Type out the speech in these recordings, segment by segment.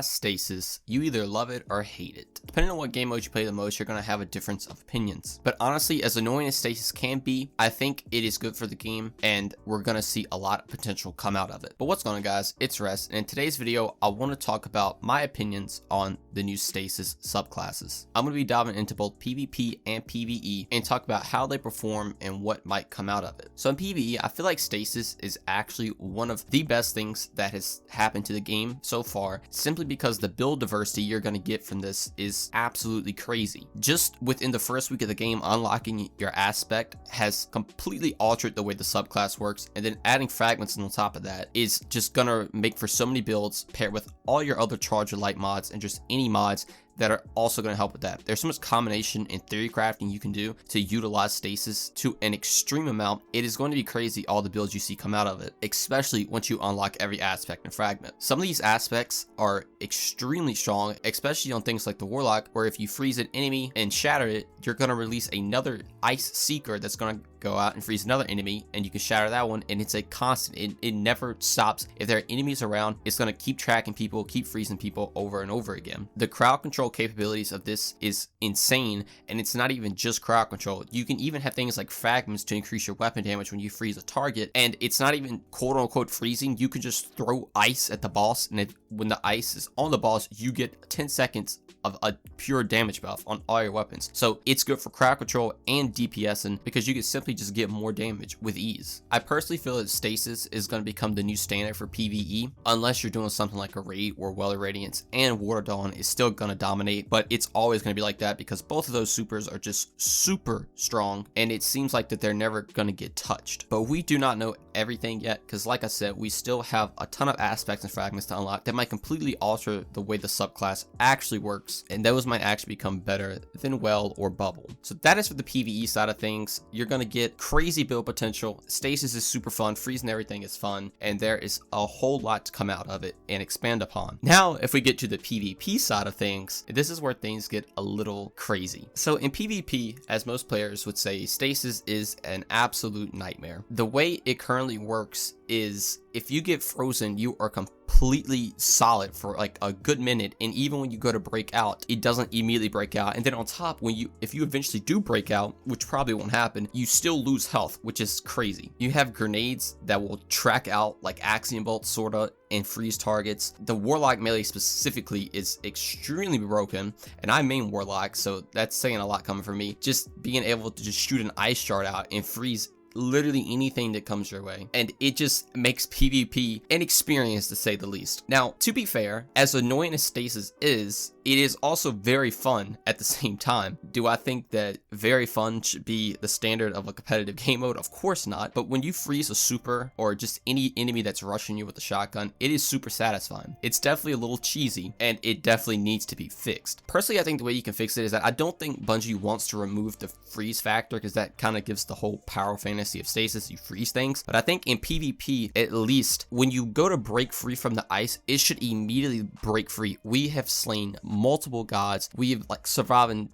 Stasis. You either love it or hate it. Depending on what game mode you play the most, you're going to have a difference of opinions. But honestly, as annoying as Stasis can be, I think it is good for the game, and we're going to see a lot of potential come out of it. But what's going on, guys? It's Rest, and in today's video, I want to talk about my opinions on the new Stasis subclasses. I'm going to be diving into both PvP and PvE, and talk about how they perform and what might come out of it. So in PvE, I feel like Stasis is actually one of the best things that has happened to the game so far, simply because the build diversity you're going to get from this is absolutely crazy. Just within the first week of the game, unlocking your aspect has completely altered the way the subclass works, and then adding fragments on top of that is just gonna make for so many builds paired with all your other charger light mods and just any mods that are also going to help with that. There's so much combination and theory crafting you can do to utilize Stasis to an extreme amount. It is going to be crazy all the builds you see come out of it, especially once you unlock every aspect and fragment. Some of these aspects are extremely strong, especially on things like the Warlock, where if you freeze an enemy and shatter it, you're going to release another Ice Seeker that's going to go out and freeze another enemy, and you can shatter that one, and it's a constant. It never stops. If there are enemies around, it's going to keep tracking people, keep freezing people over and over again. The crowd control capabilities of this is insane, and it's not even just crowd control. You can even have things like fragments to increase your weapon damage when you freeze a target, and it's not even quote-unquote freezing. You can just throw ice at the boss, and when the ice is on the boss, you get 10 seconds of a pure damage buff on all your weapons. So it's good for crowd control and DPSing, because you can simply just get more damage with ease. I personally feel that Stasis is going to become the new standard for PvE, unless you're doing something like a raid where Well of Radiance and Water Dawn is still going to dominate, but it's always going to be like that because both of those supers are just super strong, and it seems like that they're never going to get touched. But we do not know everything yet, because like I said, we still have a ton of aspects and fragments to unlock that might completely alter the way the subclass actually works, and those might actually become better than Well or Bubble. So that is for the PvE side of things. You're going to get crazy build potential. Stasis is super fun, freezing everything is fun, and there is a whole lot to come out of it and expand upon. Now, if we get to the PvP side of things, this is where things get a little crazy. So in PvP, as most players would say, Stasis is an absolute nightmare. The way it currently works is if you get frozen, you are completely solid for like a good minute, and even when you go to break out, it doesn't immediately break out. And then on top, if you eventually do break out, which probably won't happen, you still lose health, which is crazy. You have grenades that will track out like Axiom bolts sorta and freeze targets. The Warlock melee specifically is extremely broken, and I main Warlock, so that's saying a lot coming from me. Just being able to just shoot an ice shard out and freeze literally anything that comes your way, and it just makes PvP an experience, to say the least. Now, to be fair, as annoying as Stasis is, it is also very fun at the same time. Do I think that very fun should be the standard of a competitive game mode? Of course not, but when you freeze a super or just any enemy that's rushing you with a shotgun, it is super satisfying. It's definitely a little cheesy, and it definitely needs to be fixed. Personally, I think the way you can fix it is that I don't think Bungie wants to remove the freeze factor, because that kind of gives the whole power fantasy of Stasis. You freeze things, but I think in PvP, at least, when you go to break free from the ice, it should immediately break free. We have slain multiple gods. We have like surviving,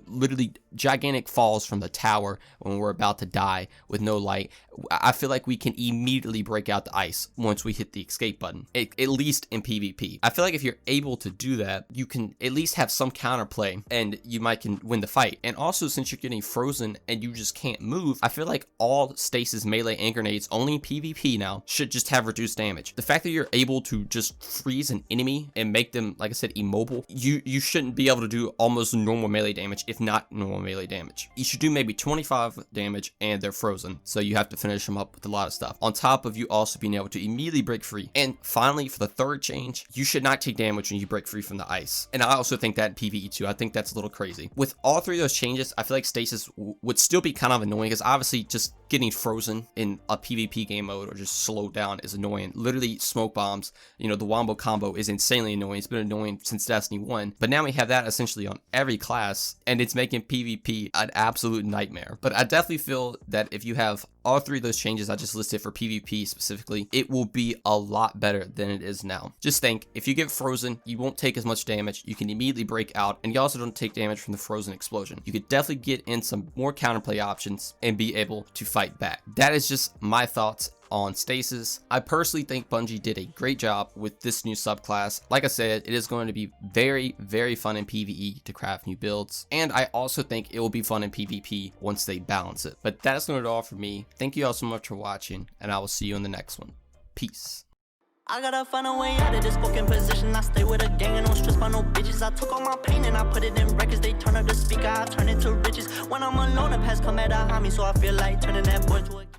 literally gigantic falls from the tower when we're about to die with no light. I feel like we can immediately break out the ice once we hit the escape button, at least in PvP. I feel like if you're able to do that, you can at least have some counterplay, and you might can win the fight. And also, since you're getting frozen and you just can't move, I feel like all Stasis melee and grenades, only in PvP now, should just have reduced damage. The fact that you're able to just freeze an enemy and make them, like I said, immobile, you shouldn't be able to do almost normal melee damage, if not normal melee damage. You should do maybe 25 damage and they're frozen, so you have to finish them up with a lot of stuff, on top of you also being able to immediately break free. And finally, for the third change, you should not take damage when you break free from the ice. And I also think that in PvE too. I think that's a little crazy. With all three of those changes, I feel like Stasis would still be kind of annoying, because obviously just getting frozen in a PvP game mode or just slowed down is annoying. Literally, smoke bombs, the Wombo combo is insanely annoying. It's been annoying since Destiny 1, but now we have that essentially on every class, and it's making PvP an absolute nightmare. But I definitely feel that if you have all three of those changes I just listed for PvP specifically, it will be a lot better than it is now. Just think, if you get frozen, you won't take as much damage, you can immediately break out, and you also don't take damage from the frozen explosion. You could definitely get in some more counterplay options and be able to fight back. That is just my thoughts on Stasis. I personally think Bungie did a great job with this new subclass. Like I said, it is going to be very, very fun in PvE to craft new builds, and I also think it will be fun in PvP once they balance it. But that's not all for me. Thank you all so much for watching, and I will see you in the next one. Peace. I gotta find a way out of this fucking position. I stay with a gang and don't stress by no bitches. I took all my pain and I put it in records. They turn up the speaker, I turn it to riches. When I'm alone, the past come at a homie, so I feel like turning that boy to a